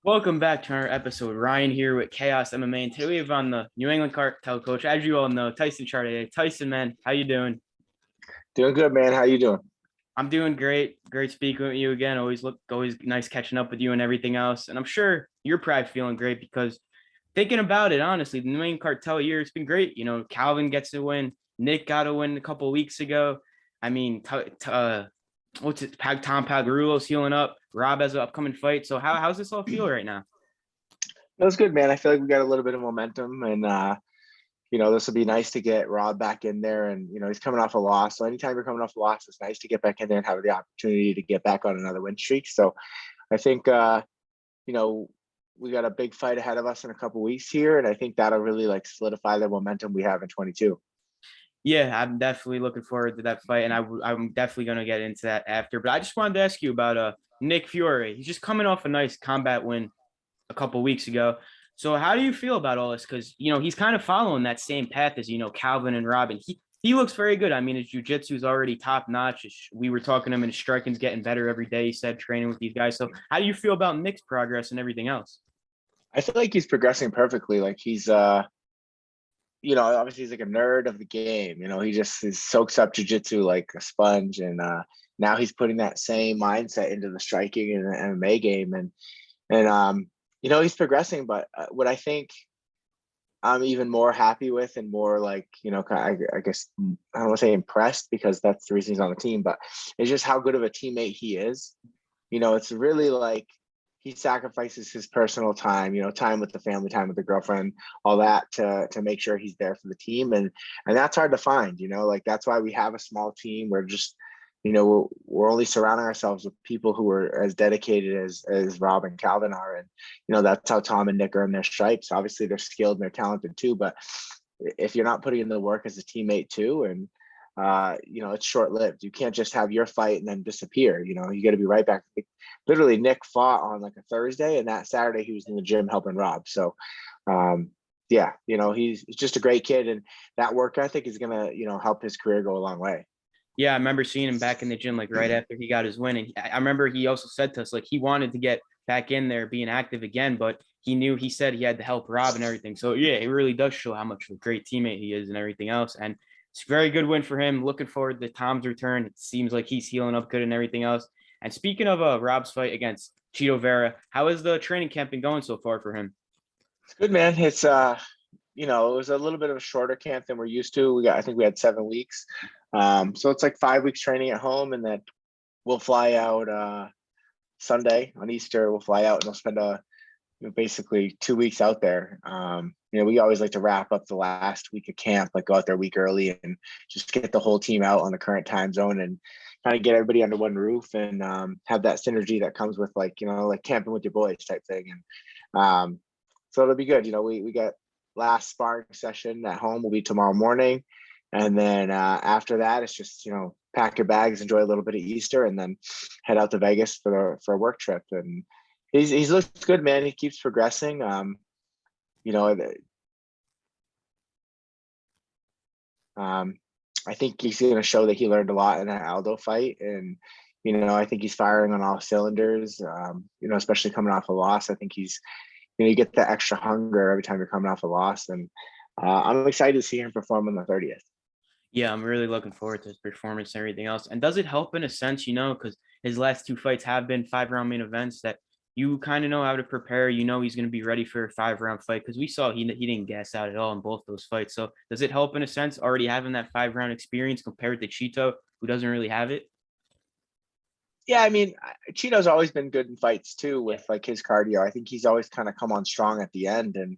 Welcome back to our episode. Ryan here with Chaos MMA, and today we have on the New England Cartel coach, as you all know, Tyson Chartier. Tyson, man, how you doing? Doing good, man. How you doing? I'm doing great. Great speaking with you again. Always nice catching up with you and everything else. And I'm sure you're probably feeling great because thinking about it, honestly, the New England Cartel year, it's been great. You know, Calvin gets a win. Nick got a win a couple of weeks ago. I mean, Tom Pagliarulo's healing up. Rob has an upcoming fight. So how's this all feel right now? That was good, man. I feel like we got a little bit of momentum, and this will be nice to get Rob back in there. And he's coming off a loss, so anytime you're coming off a loss, it's nice to get back in there and have the opportunity to get back on another win streak. So I think we got a big fight ahead of us in a couple weeks here, and I think that'll really like solidify the momentum we have in 22. Yeah, I'm definitely looking forward to that fight, and I'm definitely going to get into that after. But I just wanted to ask you about Nick Fiore. He's just coming off a nice combat win a couple weeks ago. So how do you feel about all this? Because he's kind of following that same path as Calvin and Robin. He looks very good. I mean, his jiu-jitsu is already top notch. We were talking to him, and his striking's getting better every day. He said training with these guys. So how do you feel about Nick's progress and everything else? I feel like he's progressing perfectly. Like he's obviously he's like a nerd of the game. He soaks up jujitsu like a sponge, and now he's putting that same mindset into the striking and the MMA game, and he's progressing. But what I think I'm even more happy with, and more like I guess I don't want to say impressed because that's the reason he's on the team, but it's just how good of a teammate he is. It's really like he sacrifices his personal time, time with the family, time with the girlfriend, all that to make sure he's there for the team. And that's hard to find, like that's why we have a small team. We're just, we're only surrounding ourselves with people who are as dedicated as Rob and Calvin are. And, that's how Tom and Nick earn their stripes. Obviously they're skilled and they're talented too, but if you're not putting in the work as a teammate too, and it's short-lived. You can't just have your fight and then disappear. You got to be right back. Literally, Nick fought on like a Thursday, and that Saturday he was in the gym helping Rob. So, he's just a great kid, and that work ethic is gonna, help his career go a long way. Yeah, I remember seeing him back in the gym like right after he got his win. And I remember he also said to us like he wanted to get back in there being active again, but he said he had to help Rob and everything. So yeah, it really does show how much of a great teammate he is and everything else. And it's a very good win for him. Looking forward to Tom's return. It seems like he's healing up good and everything else. And speaking of Rob's fight against Cheeto Vera, how is the training camp been going so far for him? It's good, man. It's it was a little bit of a shorter camp than we're used to. I think we had 7 weeks. So it's like 5 weeks training at home, and then we'll fly out Sunday on Easter. We'll fly out and we'll spend basically 2 weeks out there. We always like to wrap up the last week of camp, like go out there a week early and just get the whole team out on the current time zone and kind of get everybody under one roof and have that synergy that comes with like camping with your boys type thing. And so it'll be good. We got last sparring session at home will be tomorrow morning. And then after that, it's just, pack your bags, enjoy a little bit of Easter, and then head out to Vegas for a work trip. And he's looked good, man. He keeps progressing. I think he's going to show that he learned a lot in that Aldo fight. And, I think he's firing on all cylinders, especially coming off a loss. I think he's, you get that extra hunger every time you're coming off a loss. And I'm excited to see him perform on the 30th. Yeah, I'm really looking forward to his performance and everything else. And does it help in a sense, because his last 2 fights have been 5-round main events that you kind of know how to prepare. He's going to be ready for a 5-round fight because we saw he didn't gas out at all in both those fights. So does it help in a sense already having that 5-round experience compared to Cheeto, who doesn't really have it? Yeah, I mean, Cheeto's alwa's been good in fights too with like his cardio. I think he's always kind of come on strong at the end. And,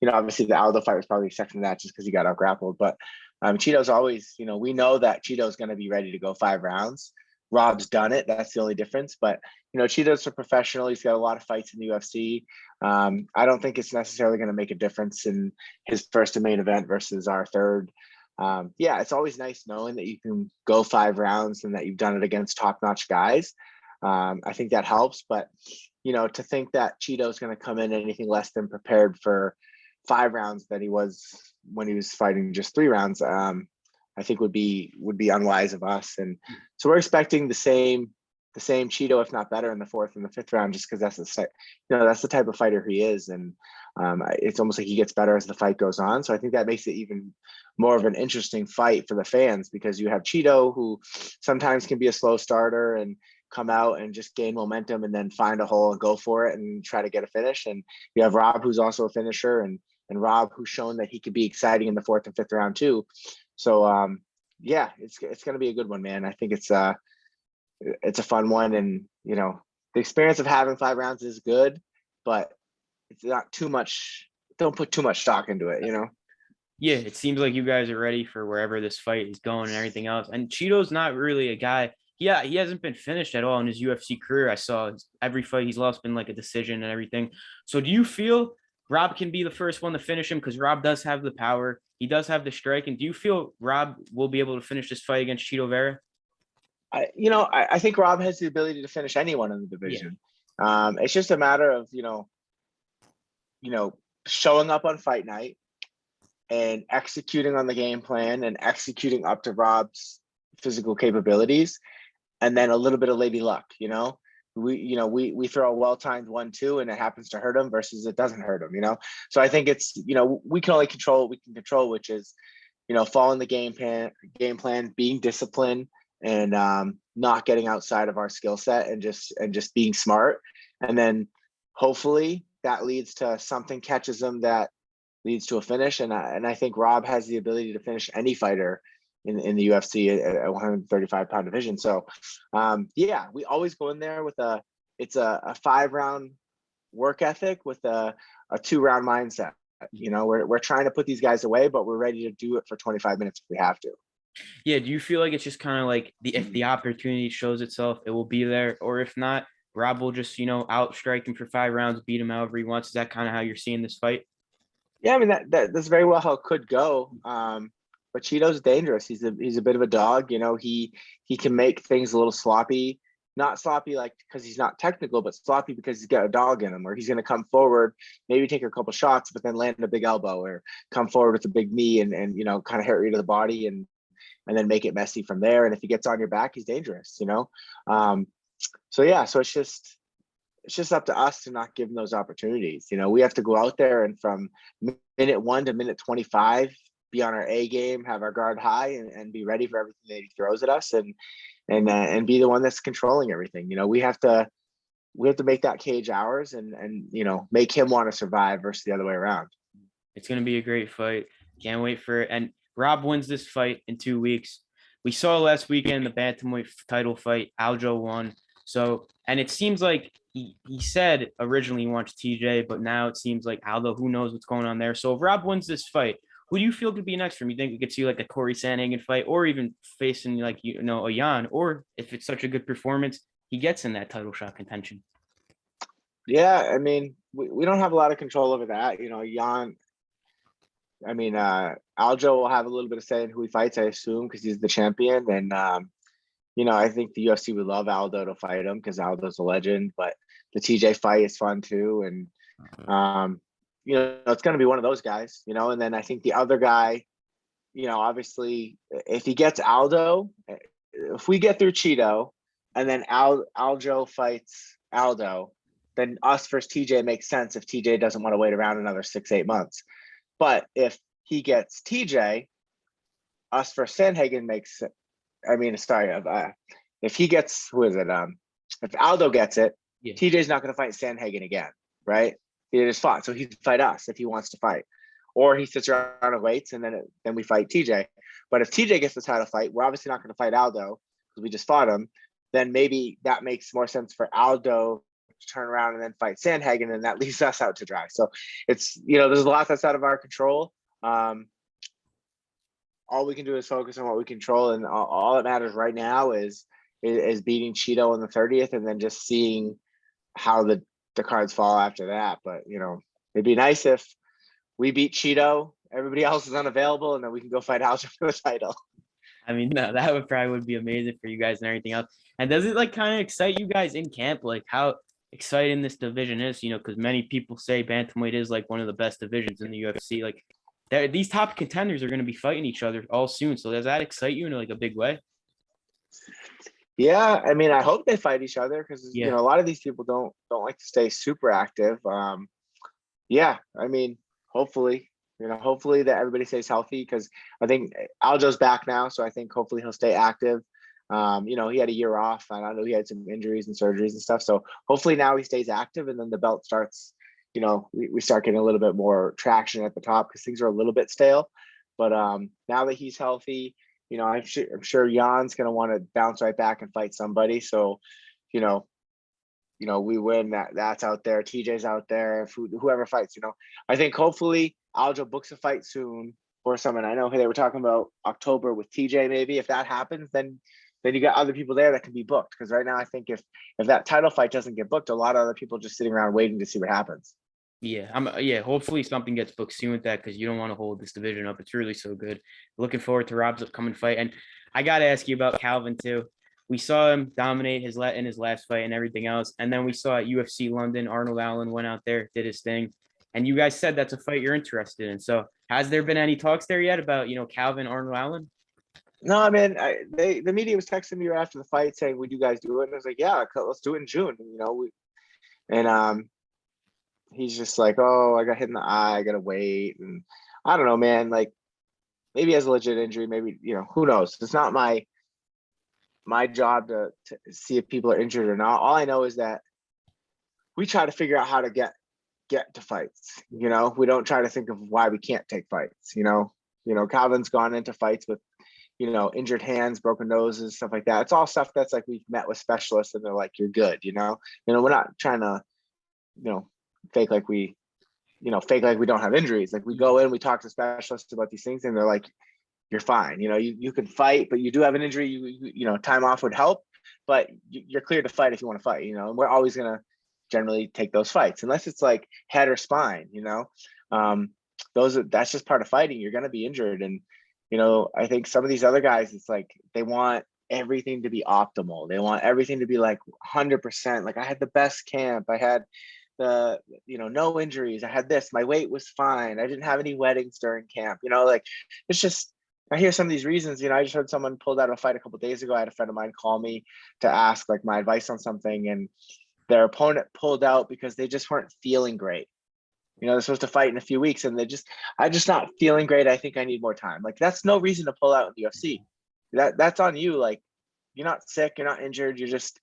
obviously the Aldo fight was probably a exception to that just because he got out grappled. But Cheeto's always, we know that Cheeto's going to be ready to go 5 rounds. Rob's done it. That's the only difference. But, Cheeto's a professional. He's got a lot of fights in the UFC. I don't think it's necessarily going to make a difference in his first main event versus our third. It's always nice knowing that you can go 5 rounds and that you've done it against top-notch guys. I think that helps. But, to think that Cheeto's going to come in anything less than prepared for 5 rounds than he was when he was fighting just 3 rounds, I think would be unwise of us. And so we're expecting the same the same Cheeto, if not better, in the 4th and the 5th round, just because that's the type of fighter he is, and it's almost like he gets better as the fight goes on. So I think that makes it even more of an interesting fight for the fans, because you have Cheeto, who sometimes can be a slow starter and come out and just gain momentum and then find a hole and go for it and try to get a finish. And you have Rob, who's also a finisher, and Rob, who's shown that he could be exciting in the 4th and 5th round too. So yeah, it's going to be a good one, man. I think it's a fun one, and the experience of having 5 rounds is good, but it's not too much. Don't put too much stock into it, Yeah, it seems like you guys are ready for wherever this fight is going and everything else. And Cheeto's not really a guy. Yeah, he hasn't been finished at all in his UFC career. I saw every fight he's lost been like a decision and everything. So do you feel Rob can be the first one to finish him? Because Rob does have the power. He does have the strike. And do you feel Rob will be able to finish this fight against Cheeto Vera? I think Rob has the ability to finish anyone in the division. Yeah. It's just a matter of, showing up on fight night and executing on the game plan and executing up to Rob's physical capabilities, and then a little bit of lady luck. We throw a well-timed 1-2 and it happens to hurt him versus it doesn't hurt him. So I think it's, we can only control what we can control, which is, following the game plan, being disciplined, and not getting outside of our skill set, and just being smart. And then hopefully that leads to something, catches them, that leads to a finish. And I think Rob has the ability to finish any fighter in the UFC at 135-pound division. So yeah, we always go in there with a 5-round work ethic with a 2-round mindset. We're trying to put these guys away, but we're ready to do it for 25 minutes if we have to. Yeah, do you feel like it's just kind of like if the opportunity shows itself, it will be there, or if not, Rob will just outstrike him for 5 rounds, beat him however he wants? Is that kind of how you're seeing this fight? Yeah, I mean that's very well how it could go. But Cheeto's dangerous. He's a bit of a dog. He can make things a little sloppy. Not sloppy like because he's not technical, but sloppy because he's got a dog in him, where he's going to come forward, maybe take a couple shots, but then land a big elbow, or come forward with a big knee and kind of hurt you to the body, and then make it messy from there. And if he gets on your back, he's dangerous. So yeah, so it's just up to us to not give him those opportunities. We have to go out there and from minute 1 to minute 25, be on our A game, have our guard high, and be ready for everything that he throws at us, and be the one that's controlling everything. We have to make that cage ours, and make him want to survive versus the other way around. It's going to be a great fight. Can't wait for it. And Rob wins this fight in 2 weeks. We saw last weekend the bantamweight title fight. Aljo won. So, and it seems like he said originally he wants TJ, but now it seems like Aldo, who knows what's going on there. So if Rob wins this fight, who do you feel could be next for him? You think we could see like a Corey Sandhagen fight, or even facing like, a Jan, or if it's such a good performance, he gets in that title shot contention? Yeah, I mean, we don't have a lot of control over that. Jan, I mean, Aljo will have a little bit of say in who he fights, I assume, because he's the champion. And, I think the UFC would love Aldo to fight him because Aldo's a legend, but the TJ fight is fun too. And, it's going to be one of those guys, and then I think the other guy, obviously if he gets Aldo, if we get through Cheeto and then Aljo fights Aldo, then us versus TJ makes sense if TJ doesn't want to wait around another 6-8 months. But if he gets TJ, us versus Sandhagen makes, if he gets, who is it? If Aldo gets it, yeah, TJ's not going to fight Sandhagen again, right? He just fought, so he'd fight us if he wants to fight, or he sits around and waits, and then we fight TJ. But if TJ gets the title fight, we're obviously not going to fight Aldo because we just fought him. Then maybe that makes more sense for Aldo to turn around and then fight Sandhagen, and that leaves us out to dry. So it's there's a lot that's out of our control. All we can do is focus on what we control, and all that matters right now is beating Cheeto on the 30th, and then just seeing how the cards fall after that. But it'd be nice if we beat Cheeto, everybody else is unavailable, and then we can go fight Aljo for the title. I mean, no, that would be amazing for you guys and everything else. And does it like kind of excite you guys in camp, like how exciting this division is? Because many people say bantamweight is like one of the best divisions in the UFC. Like these top contenders are going to be fighting each other all soon. So does that excite you in like a big way? Yeah, I mean, I hope they fight each other because Yeah. a lot of these people don't like to stay super active. Yeah, I mean, hopefully, hopefully that everybody stays healthy because I think Aljo's back now, so I think hopefully he'll stay active. He had a year off, and I know he had some injuries and surgeries and stuff. So hopefully now he stays active, and then the belt starts. We start getting a little bit more traction at the top because things are a little bit stale. But now that he's healthy, I'm sure Jan's gonna want to bounce right back and fight somebody. So, you know, we win that's out there. TJ's out there. Whoever fights, I think hopefully Aljo books a fight soon or someone. I know they were talking about October with TJ. Maybe if that happens, then you got other people there that can be booked. Because right now, I think if that title fight doesn't get booked, a lot of other people just sitting around waiting to see what happens. Yeah, hopefully something gets booked soon with that because you don't want to hold this division up. It's really so good. Looking forward to Rob's upcoming fight. And I got to ask you about Calvin too. We saw him dominate in his last fight and everything else. And then we saw at UFC London, Arnold Allen went out there, did his thing. And you guys said that's a fight you're interested in. So has there been any talks there yet about, Calvin Arnold Allen? No, I mean, the media was texting me right after the fight saying, "Would you guys do it?" And I was like, "Yeah, let's do it in June." And he's just like, "Oh, I got hit in the eye. I gotta wait." And I don't know, man. Like maybe he has a legit injury. Maybe who knows? It's not my job to see if people are injured or not. All I know is that we try to figure out how to get to fights. We don't try to think of why we can't take fights. Calvin's gone into fights with injured hands, broken noses, stuff like that. It's all stuff that's like we've met with specialists and they're like, "You're good." We're not trying to fake like fake like we don't have injuries. Like we go in, we talk to specialists about these things, and they're like, "You're fine. You can fight, but you do have an injury. Time off would help, but you're clear to fight if you want to fight." And we're always gonna generally take those fights unless it's like head or spine. That's just part of fighting. You're gonna be injured, and I think some of these other guys, it's like they want everything to be optimal. They want everything to be like 100%. Like I had the best camp. I had no injuries. I had this. My weight was fine. I didn't have any weddings during camp. Like it's just. I hear some of these reasons. I just heard someone pulled out of a fight a couple of days ago. I had a friend of mine call me to ask like my advice on something, and their opponent pulled out because they just weren't feeling great. They're supposed to fight in a few weeks, and I'm just not feeling great. I think I need more time. Like that's no reason to pull out in the UFC. That's on you. Like you're not sick, you're not injured. You're just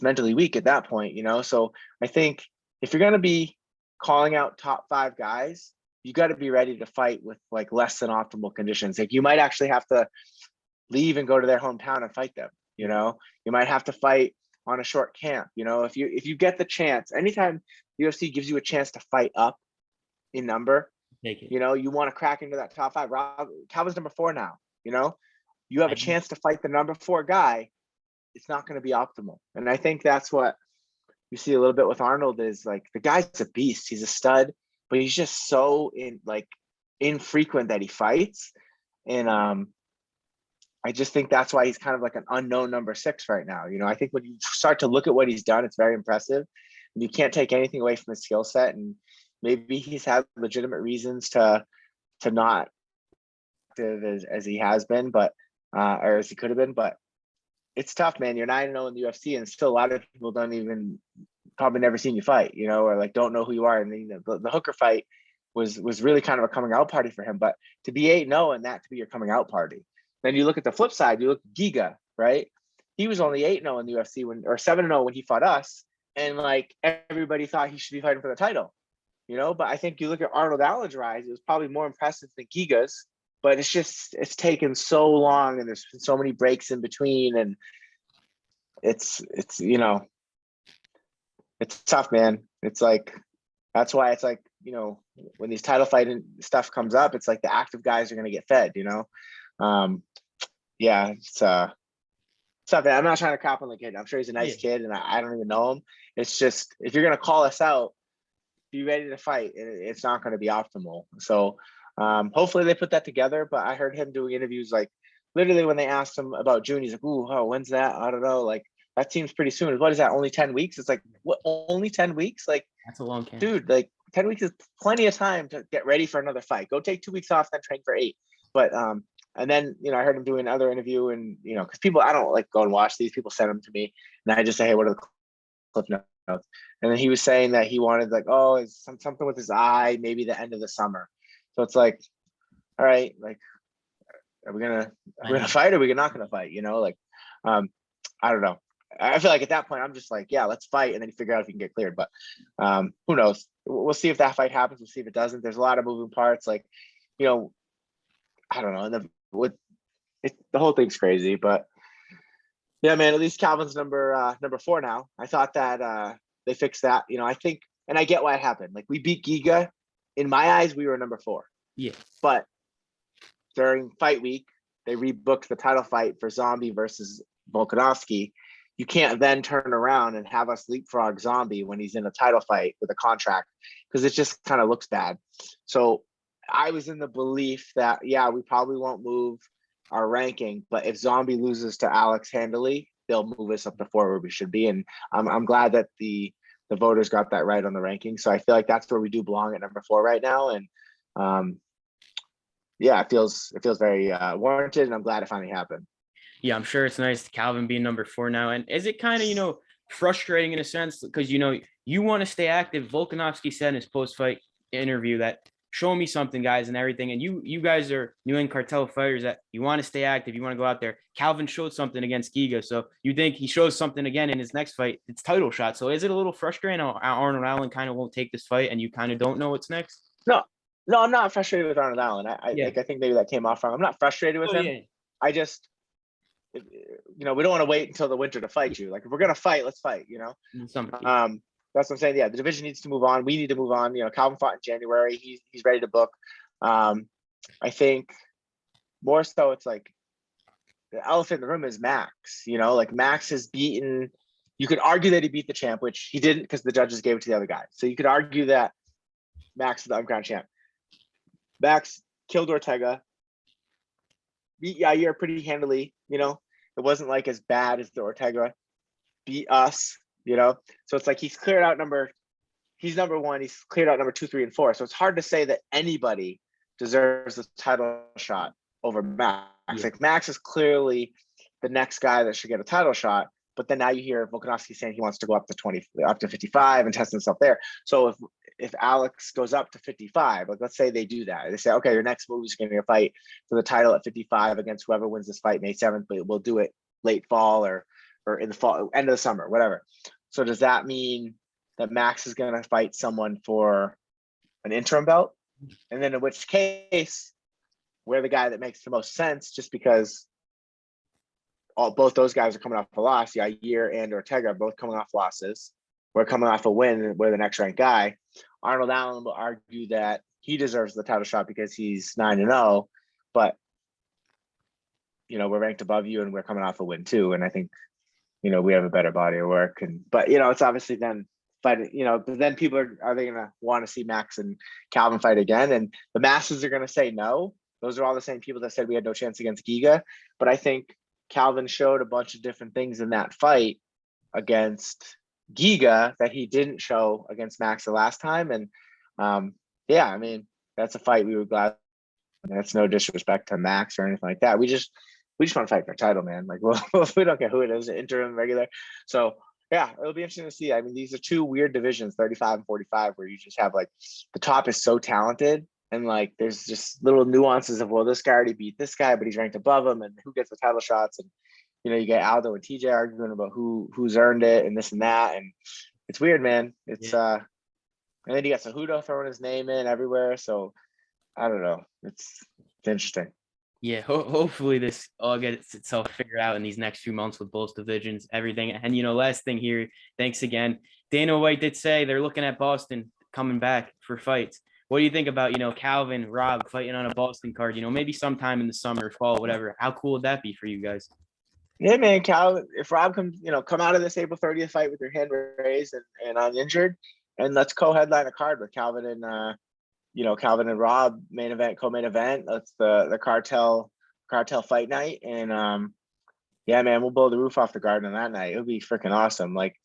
mentally weak at that point. So I think if you're gonna be calling out top 5 guys, you got to be ready to fight with like less than optimal conditions. Like you might actually have to leave and go to their hometown and fight them. You might have to fight on a short camp. If you get the chance, anytime UFC gives you a chance to fight up in number, Take it. you want to crack into that top 5. Calvin's number 4 now. You have a chance to fight the number 4 guy. It's not going to be optimal, and I think that's what you see a little bit with Arnold is like the guy's a beast. He's a stud, but he's just so infrequent that he fights, and I just think that's why he's kind of like an unknown number 6 right now. I think when you start to look at what he's done, it's very impressive. And you can't take anything away from his skill set. And maybe he's had legitimate reasons to not as he has been, but or as he could have been. But it's tough, man. You're 9-0 in the UFC, and still a lot of people don't even probably never seen you fight, or like don't know who you are. And the Hooker fight was really kind of a coming out party for him. But to be 8-0 and that to be your coming out party. Then you look at the flip side, you look at Giga, right? He was only 8-0 in the UFC or 7-0 when he fought us. And like everybody thought he should be fighting for the title, but I think you look at Arnold Allen's rise, it was probably more impressive than Giga's, but it's taken so long and there's been so many breaks in between. And it's tough, man. It's like, that's why it's like, when these title fighting stuff comes up, it's like the active guys are going to get fed, yeah, it's tough. I'm not trying to cop on the kid. I'm sure he's a nice kid, and I don't even know him. It's just if you're gonna call us out, be ready to fight. It's not going to be optimal. So hopefully they put that together. But I heard him doing interviews like literally when they asked him about June, he's like, "Ooh, oh, when's that? I don't know. Like that seems pretty soon. What is that? Only 10 weeks?" It's like, what? Only 10 weeks? Like That's a long camp. Dude, like 10 weeks is plenty of time to get ready for another fight. Go take 2 weeks off, then train for 8. But And then, I heard him doing another interview, and, because people, I don't like go and watch these, people send them to me, and I just say, hey, what are the clip notes? And then he was saying that he wanted, like, oh, it's something with his eye, maybe the end of the summer. So it's like, all right, like, are we gonna fight? Or are we not gonna fight? Like, I don't know. I feel like at that point, I'm just like, yeah, let's fight, and then you figure out if you can get cleared. But who knows? We'll see if that fight happens. We'll see if it doesn't. There's a lot of moving parts. Like, I don't know. And the whole thing's crazy. But yeah, man, at least Calvin's number 4 now. I thought that they fixed that. I think, and I get why it happened. Like, we beat Giga. In my eyes, we were number 4. Yeah. But during fight week, they rebooked the title fight for Zombie versus Volkanovski. You can't then turn around and have us leapfrog Zombie when he's in a title fight with a contract, because it just kind of looks bad. So I was in the belief that, yeah, we probably won't move our ranking, but if Zombie loses to Alex handily, they'll move us up to 4 where we should be. And I'm glad that the voters got that right on the ranking. So I feel like that's where we do belong at number 4 right now. And yeah, it feels very warranted, and I'm glad it finally happened. Yeah, I'm sure it's nice Calvin being number 4 now. And is it kind of, frustrating in a sense, because, you want to stay active? Volkanovski said in his post-fight interview that, show me something, guys, and everything. And you guys are New England Cartel fighters that you want to stay active. You want to go out there. Calvin showed something against Giga. So you think he shows something again in his next fight? It's title shot. So is it a little frustrating how Arnold Allen kind of won't take this fight and you kind of don't know what's next? No, I'm not frustrated with Arnold Allen. I think maybe that came off wrong. I'm not frustrated with him. Yeah. I just, we don't want to wait until the winter to fight you. Like, if we're gonna fight, let's fight. That's what I'm saying. Yeah, the division needs to move on. We need to move on. Calvin fought in January. He's ready to book. I think more so, it's like the elephant in the room is Max. Like, Max has beaten. You could argue that he beat the champ, which he didn't, because the judges gave it to the other guy. So you could argue that Max is the uncrowned champ. Max killed Ortega, beat Yair pretty handily. It wasn't like as bad as the Ortega beat us. So it's like he's number 1. He's cleared out number 2, 3, and 4. So it's hard to say that anybody deserves the title shot over Max. Yeah. Like, Max is clearly the next guy that should get a title shot. But then now you hear Volkanovski saying he wants to go up to 55 and test himself there. So if Alex goes up to 55, like, let's say they do that. They say, okay, your next move is going to be a fight for the title at 55 against whoever wins this fight May 7th, but we'll do it late fall or in the fall, end of the summer, whatever. So does that mean that Max is going to fight someone for an interim belt? And then in which case, we're the guy that makes the most sense, just because both those guys are coming off a loss. Yair and Ortega are both coming off losses. We're coming off a win. We're the next ranked guy. Arnold Allen will argue that he deserves the title shot because he's 9-0, but we're ranked above you and we're coming off a win too. And I think, we have a better body of work. But it's obviously then fighting, but then people are they going to want to see Max and Calvin fight again? And the masses are going to say no. Those are all the same people that said we had no chance against Giga. But I think Calvin showed a bunch of different things in that fight against Giga that he didn't show against Max the last time. And yeah, I mean, that's a fight we were glad. That's no disrespect to Max or anything like that. We just want to fight for a title, man. Like, well, we don't care who it is, interim, regular. So yeah, it'll be interesting to see. I mean, these are 2 weird divisions, 35 and 45, where you just have, like, the top is so talented, and, like, there's just little nuances of, well, this guy already beat this guy, but he's ranked above him, and who gets the title shots. And you get Aldo and TJ arguing about who's earned it and this and that, and it's weird, man. It's and then you got Cejudo throwing his name in everywhere. So I don't know. It's interesting. Yeah, hopefully this all gets itself figured out in these next few months with both divisions, everything. And, last thing here, thanks again. Dana White did say they're looking at Boston coming back for fights. What do you think about, Calvin, Rob fighting on a Boston card, maybe sometime in the summer, fall, whatever? How cool would that be for you guys? Yeah, man, Calvin, if Rob comes, come out of this April 30th fight with your hand raised and uninjured, and let's co-headline a card with Calvin and Calvin and Rob, main event, co-main event. That's the cartel fight night. And yeah, man, we'll blow the roof off the garden on that night. It'll be freaking awesome. Like,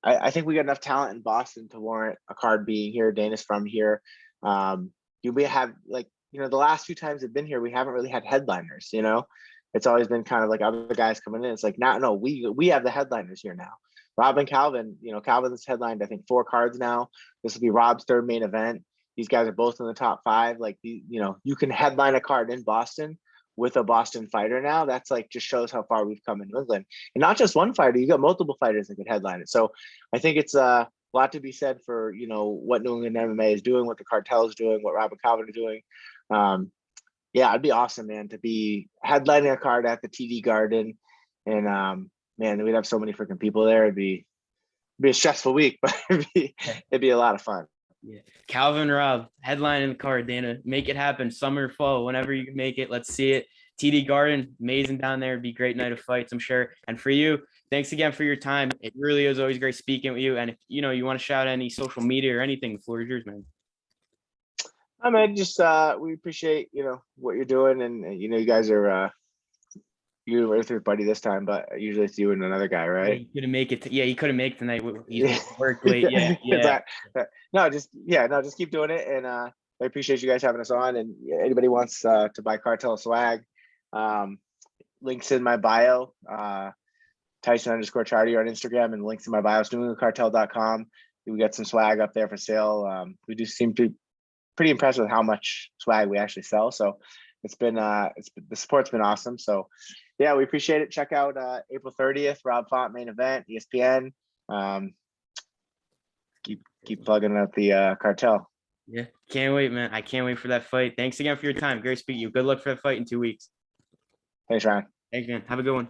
I think we got enough talent in Boston to warrant a card being here. Dana's from here. You may have, like, the last few times they've been here, we haven't really had headliners. It's always been kind of like other guys coming in. It's like, now, no, we have the headliners here now. Rob and Calvin, Calvin's headlined, I think, 4 cards now. This will be Rob's 3rd main event. These guys are both in the top 5. Like, you can headline a card in Boston with a Boston fighter now. That's like, just shows how far we've come in New England. And not just one fighter, you got multiple fighters that could headline it. So I think it's a lot to be said for, what New England MMA is doing, what the cartel is doing, what Rob and Calvin are doing. Yeah, it'd be awesome, man, to be headlining a card at the TD Garden. And man, we'd have so many freaking people there. It'd be a stressful week, but it'd be a lot of fun. Yeah. Calvin, Rob, headlining the card, Dana. Make it happen. Summer, fall, whenever you can make it. Let's see it. TD Garden, amazing down there. It'd be a great night of fights, I'm sure. And for you, thanks again for your time. It really is always great speaking with you. And if you want to shout out any social media or anything, the floor is yours, man. I mean, just we appreciate what you're doing, and you guys are you were with your buddy this time, but usually it's you and another guy, right? He couldn't make it. He couldn't make it tonight. He worked late. Yeah. Just keep doing it, and I appreciate you guys having us on. And anybody wants to buy cartel swag, links in my bio. Tyson_Chartier on Instagram, and links in my bio. It's NewEnglandCartel.com. We got some swag up there for sale. We do seem to be pretty impressed with how much swag we actually sell. So it's been the support's been awesome. So yeah, we appreciate it. Check out April 30th, Rob Font main event, ESPN. Keep plugging up the cartel. Yeah, can't wait, man. I can't wait for that fight. Thanks again for your time. Great speaking to you. Good luck for that fight in 2 weeks. Thanks, Ryan. Thanks, man. Have a good one.